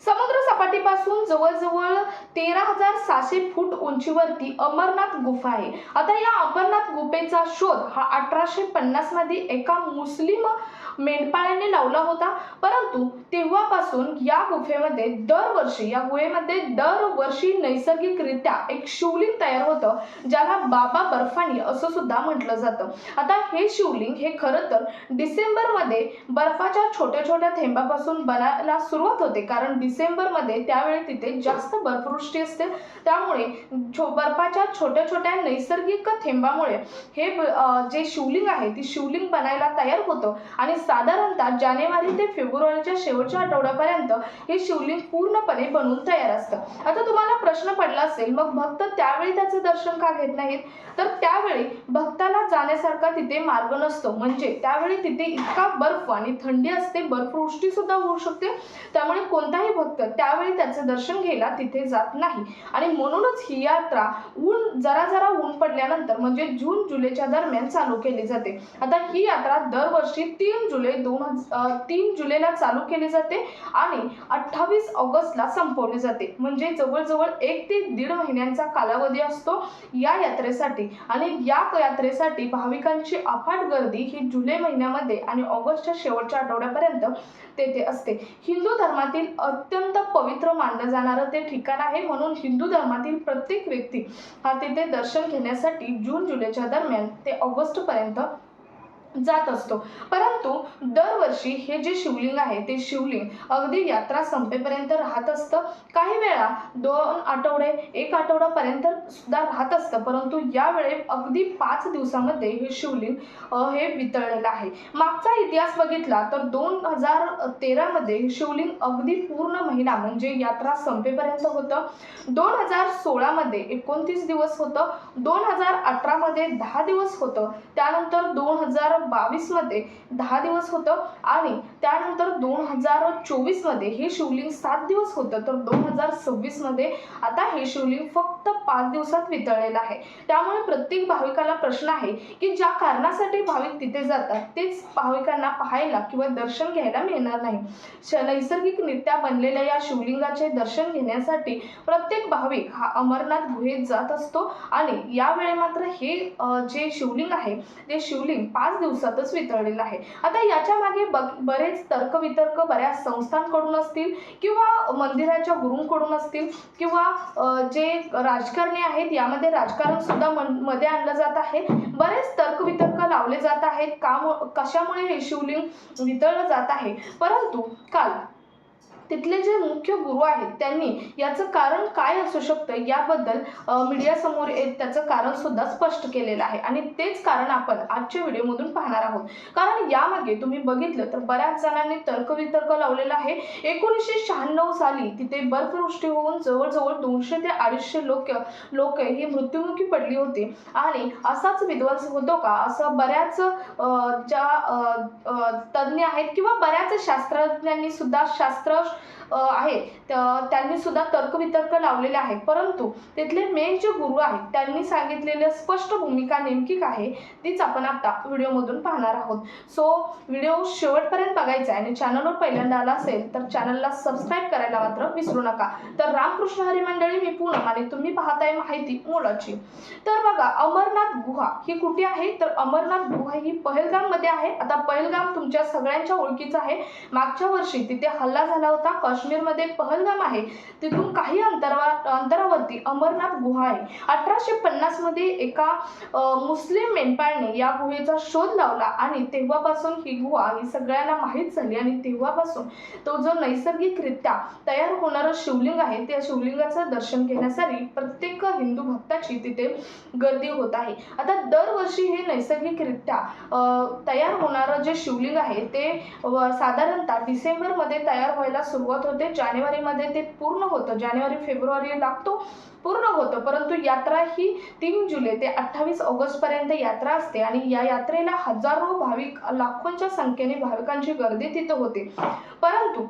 समुद्र सपाटीपासून जवळजवळ 13,600 फूट उंचीवरती अमरनाथ गुफा आहे। आता या अमरनाथ गुफेचा शोध हा 1850 मध्ये एका मुस्लिम मेंढपाळाने लावला होता, परंतु तेव्हापासून या गुहेमध्ये दरवर्षी नैसर्गिकरित्या एक शिवलिंग तयार होतं, ज्याला बाबा बर्फानी असं सुद्धा म्हटलं जातं। आता हे शिवलिंग हे खरं तर डिसेंबरमध्ये बर्फाच्या छोट्या छोट्या थेंबापासून बनायला सुरुवात होते, कारण डिसेंबरमध्ये त्यावेळी तिथे जास्त बर्फवृष्टी असते, त्यामुळे बर्फाच्या छोट्या छोट्या नैसर्गिक थेंबामुळे हे जे शिवलिंग आहे ती शिवलिंग बनायला तयार होतं आणि साधारणतः जानेवारी ते फेब्रुवारीच्या शेवटच्या आठवड्यापर्यंत हे शिवलिंग पूर्णपणे बनून तयार असतं। आता तुम्हाला प्रश्न पडला असेल, मग भक्त त्यावेळी त्याचे दर्शन का घेत नाहीत? तर त्यावेळी भक्ताला जाण्यासारखा तिथे मार्ग नसतो, म्हणजे त्यावेळी तिथे इतका बर्फ आणि थंडी असते, बर्फवृष्टी सुद्धा होऊ शकते, त्यामुळे कोणताही भक्त त्यावेळी त्याचे दर्शन घ्यायला तिथे जात नाही आणि म्हणूनच ही यात्रा जरा ऊन पडल्यानंतर म्हणजे जून जुलैच्या दरम्यान चालू केली जाते। आता ही यात्रा दरवर्षी 3 जुलैला चालू केली जाते आणि 28 ऑगस्टला संपवली जाते, म्हणजे जवळजवळ 1 ते 1.5 महिन्यांचा कालावधी असतो या यात्रेसाठी। आणि या यात्रेसाठी भाविकांची अफाट गर्दी ही जुलै महिन्यामध्ये आणि ऑगस्टच्या शेवटच्या आठवड्यापर्यंत तेथे असते। हिंदू धर्मातील अत्यंत पवित्र मानलं जाणारं ते ठिकाण आहे, म्हणून हिंदू धर्मातील प्रत्येक व्यक्ती हा तिथे दर्शन घेण्यासाठी जून जुलैच्या दरम्यान ते ऑगस्ट पर्यंत जात असतो। परंतु दरवर्षी हे जे शिवलिंग आहे ते शिवलिंग अगदी यात्रा संपेपर्यंत राहत असतं, काही वेळा 2 आठवडे 1 आठवड्यापर्यंत सुद्धा राहत असतं, परंतु यावेळी अगदी 5 दिवसामध्ये हे शिवलिंग हे वितळलेलं आहे। मागचा इतिहास बघितला तर 2013 मध्ये हे शिवलिंग अगदी पूर्ण महिना म्हणजे यात्रा संपेपर्यंत होतं, 2016 मध्ये 29 दिवस होतं, 2018 मध्ये 10 दिवस होतं, त्यानंतर 2022 मध्ये 10 दिवस होतं आणि त्यानंतर 2024 मध्ये हे शिवलिंग 7 दिवस होतं, तर 2026 मध्ये आता हे शिवलिंग फक्त 5 दिवसात वितळलेलं आहे। त्यामुळे प्रत्येक भाविकाला प्रश्न आहे की ज्या कारणासाठी भाविक तिथे जातात तेच भाविकांना पाहायला किंवा दर्शन घ्यायला मिळणार नाही। नैसर्गिकरित्या बनलेल्या या शिवलिंगाचे दर्शन घेण्यासाठी प्रत्येक भाविक हा अमरनाथ गुहेत जात असतो आणि यावेळी मात्र हे जे शिवलिंग आहे ते शिवलिंग 5 दिवसातच वितळलेलं आहे। आता याच्या मागे बरेच तर्कवितर्क बऱ्याच संस्थांकडून असतील किंवा मंदिराच्या गुरूंकडून असतील किंवा जे राजकारणी आहेत यामध्ये राजकारण सुद्धा मध्ये आणलं जात आहे, बरेच तर्कवितर्क लावले जात आहेत कशामुळे हे शिवलिंग वितळलं जात आहे। परंतु काल तिथले जे मुख्य गुरु आहेत त्यांनी याचं कारण काय असू शकतं याबद्दल मीडिया समोर त्याचं कारण सुद्धा स्पष्ट केलेलं आहे आणि तेच कारण आपण आजच्या व्हिडिओमधून पाहणार आहोत। कारण यामागे तुम्ही बघितलं तर बऱ्याच जणांनी तर्कवितर्क लावलेला आहे। 1996 साली तिथे बर्फवृष्टी होऊन जवळजवळ 200 ते 250 लोक ही मृत्युमुखी पडली होती आणि असाच विध्वंस होतो का असं बऱ्याच ज्या तज्ञ आहेत किंवा बऱ्याच शास्त्रज्ञांनी सुद्धा त्यांनी सुद्धा तर्कवितर्क लावलेले आहेत, परंतु तिथले मेन जे गुरु आहेत त्यांनी सांगितलेली स्पष्ट भूमिका नेमकी काय आहे तीच आपण आता व्हिडिओमधून पाहणार आहोत। सो व्हिडिओ शेवटपर्यंत बघायचा आहे आणि चॅनलवर पहिल्यांदा आला असेल तर चॅनलला सबस्क्राईब करायला मात्र विसरू नका। तर रामकृष्ण हरी मंडळी, मी पूनम आणि तुम्ही पाहताय माहिती मोलाची। तर बघा, अमरनाथ गुहा ही कुठे आहे? तर अमरनाथ गुहा ही पहलगाम मध्ये आहे। आता पहलगाम तुमच्या सगळ्यांच्या ओळखीचं आहे, मागच्या वर्षी तिथे हल्ला झाला होता। काश्मीरमध्ये पहलगाम आहे, तिथून काही अंतरावरती अमरनाथ गुहा आहे। 1850 मध्ये एका मुस्लिम मेंढपाळाने या गुहेचा शोध लावला आणि तेव्हापासून ही गुहा ही सगळ्यांना माहीत झाली आणि तेव्हापासून तो जो नैसर्गिकरित्या तयार होणारं शिवलिंग आहे त्या शिवलिंगाचं दर्शन घेण्यासाठी प्रत्येक हिंदू भक्ताची तिथे गर्दी होत आहे। आता दरवर्षी हे नैसर्गिकरित्या तयार होणारं जे शिवलिंग आहे ते साधारणतः डिसेंबरमध्ये तयार व्हायला सुरुवात होते, जानेवारीमध्ये ते पूर्ण होतं, जानेवारी फेब्रुवारी लागतो पूर्ण होतं, परंतु यात्रा ही 3 जुलै ते 28 ऑगस्ट पर्यंत यात्रा असते आणि या यात्रेला हजारो भाविक लाखोंच्या संख्येने भाविकांची गर्दी तिथं होते। परंतु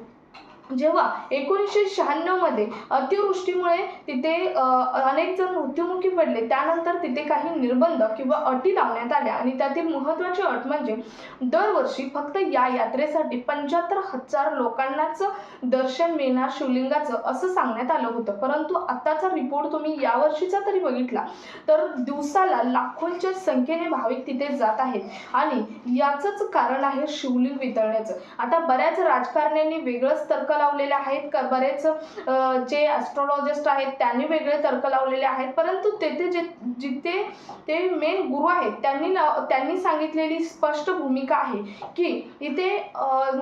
जेव्हा 1996 मध्ये अतिवृष्टीमुळे तिथे अनेक जण मृत्युमुखी पडले, त्यानंतर तिथे काही निर्बंध किंवा अटी लावण्यात आल्या आणि त्यातील महत्त्वाची अट म्हणजे दरवर्षी फक्त या यात्रेसाठी 75,000 लोकांनाच दर्शन मिळणार शिवलिंगाचं असं सांगण्यात आलं होतं. परंतु आताचा रिपोर्ट तुम्ही यावर्षीचा तरी बघितला तर दिवसाला लाखोंच्या संख्येने भाविक तिथे जात आहेत आणि याचंच कारण आहे शिवलिंग वितळण्याचं. आता बऱ्याच राजकारण्यांनी वेगळंच तर्क लावलेले आहेत, बरेच जे ॲस्ट्रॉलॉजिस्ट आहेत त्यांनी वेगळे तर्क लावलेले आहेत, परंतु तेथे जिथे ते मेन गुरु आहेत त्यांनी सांगितलेली स्पष्ट भूमिका आहे की इथे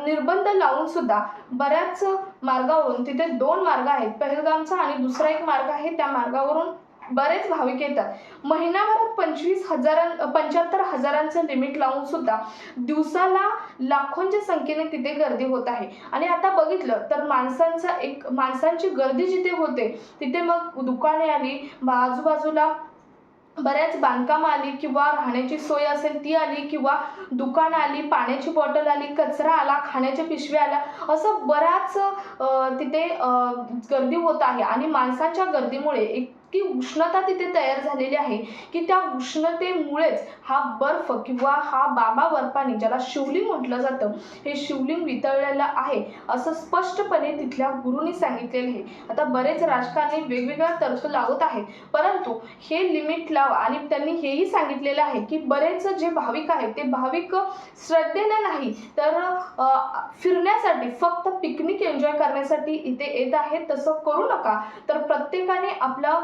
निर्बंध लावून सुद्धा बऱ्याच मार्गावरून, तिथे 2 मार्ग आहेत, पहलगामचा आणि दुसरा एक मार्ग आहे, त्या मार्गावरून बरेच भाविक येतात. महिनाभरात 75,000चं लिमिट लावून सुद्धा दिवसाला लाखोंच्या संख्येने तिथे गर्दी होत आहे. आणि आता बघितलं तर माणसांची गर्दी जिथे होते तिथे मग दुकाने आली, आजूबाजूला बऱ्याच बांधकाम आली किंवा राहण्याची सोय असेल ती आली किंवा दुकान आली, पाण्याची बॉटल आली, कचरा आला, खाण्याच्या पिशव्या आल्या, असं बऱ्याच तिथे गर्दी होत आहे. आणि माणसांच्या गर्दीमुळे इतकी उष्णता तिथे तयार झालेली आहे की त्या उष्णतेमुळेच हा बर्फ किंवा हा बाबा बर्फानी, ज्याला शिवलिंग म्हटलं जातं, हे शिवलिंग वितळलेलं आहे असं स्पष्टपणे तिथल्या गुरूंनी सांगितलेलं आहे. आता बरेच राजकारणी वेगवेगळा तर्क लावत आहेत, परंतु हे लिमिट लावा. आणि त्यांनी हेही सांगितलेलं आहे की बरेच जे भाविक आहेत ते भाविक श्रद्धेने नाही तर फिरण्यासाठी, फक्त पिकनिक एन्जॉय करण्यासाठी इथे येत आहेत. तसं करू नका, तर प्रत्येकाने आपलं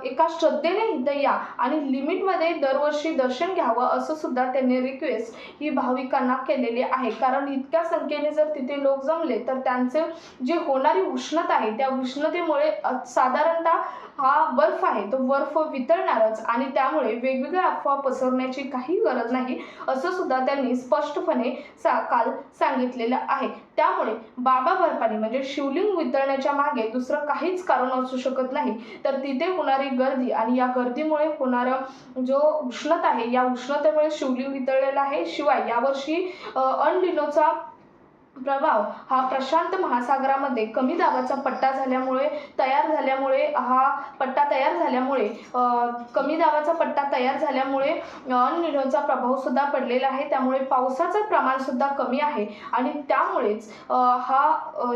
एका श्रद्धेने इथे या आणि लिमिटमध्ये दरवर्षी दर्शन घ्यावं असं सुद्धा त्यांनी रिक्वेस्ट ही भाविकांना केलेली आहे. कारण इतक्या संख्येने जर तिथे लोक जमले तर त्यांचे जे होणारी उष्णता आहे त्या उष्णतेमुळे साधारणतः हा बर्फ आहे तो बर्फ वितळणारच आणि त्यामुळे वेगवेगळ्या अफवा पसरण्याची काही गरज नाही असं सुद्धा त्यांनी स्पष्टपणे काल सांगितलेलं आहे. त्यामुळे बाबा बर्फानी म्हणजे शिवलिंग वितळण्याच्या मागे दुसरं काहीच कारण असू शकत नाही, तर तिथे होणारी गर्दी आणि या गर्दीमुळे होणारं जो उष्णता आहे या उष्णतेमुळे शिवलिंग वितळलेलं आहे. शिवाय यावर्षी अनलिनोचा प्रभाव हा प्रशांत महासागरामध्ये कमी दाबाचा पट्टा तयार झाल्यामुळे कमी दाबाचा पट्टा तयार झाल्यामुळे अल प्रभाव सुद्धा पडलेला आहे. त्यामुळे पावसाचं प्रमाण सुद्धा कमी आहे आणि त्यामुळेच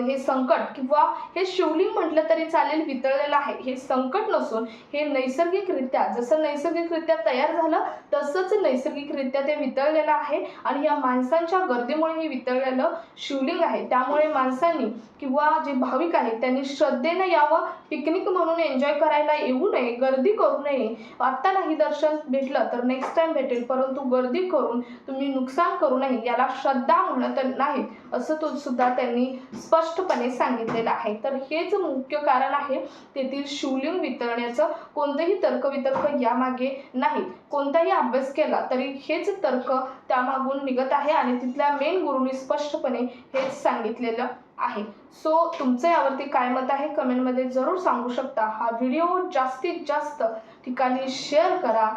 हे संकट किंवा हे शिवलिंग म्हटलं तरी चालेल वितळलेलं आहे. हे संकट नसून हे नैसर्गिकरित्या, जसं नैसर्गिकरित्या तयार झालं तसंच नैसर्गिकरित्या ते वितळलेलं आहे आणि या माणसांच्या गर्दीमुळे हे वितळलेलं शिवलिंग आहे. त्यामुळे माणसांनी किंवा जे भाविक आहेत त्यांनी श्रद्धेने यावं, पिकनिक म्हणून एन्जॉय करायला येऊ नये, गर्दी करू नये. आत्ता नाही दर्शन भेटलं तर नेक्स्ट टाइम भेटेल, परंतु गर्दी करून तुम्ही नुकसान करू नये, याला श्रद्धा म्हणत नाहीत असं सुद्धा त्यांनी स्पष्टपणे सांगितलेलं आहे. तर हेच मुख्य कारण आहे तेथील शिवलिंग वितळण्याचं. कोणतेही तर्कवितर्क यामागे नाही, कोणताही अभ्यास केला तरी हेच तर्क त्यामागून निघत आहे आणि तिथल्या मेन गुरूंनी स्पष्टपणे हेच सांगितलेलं आहे. सो तुमचं यावरती काय मत आहे कमेंटमध्ये जरूर सांगू शकता. हा व्हिडिओ जास्तीत जास्त ठिकाणी शेअर करा.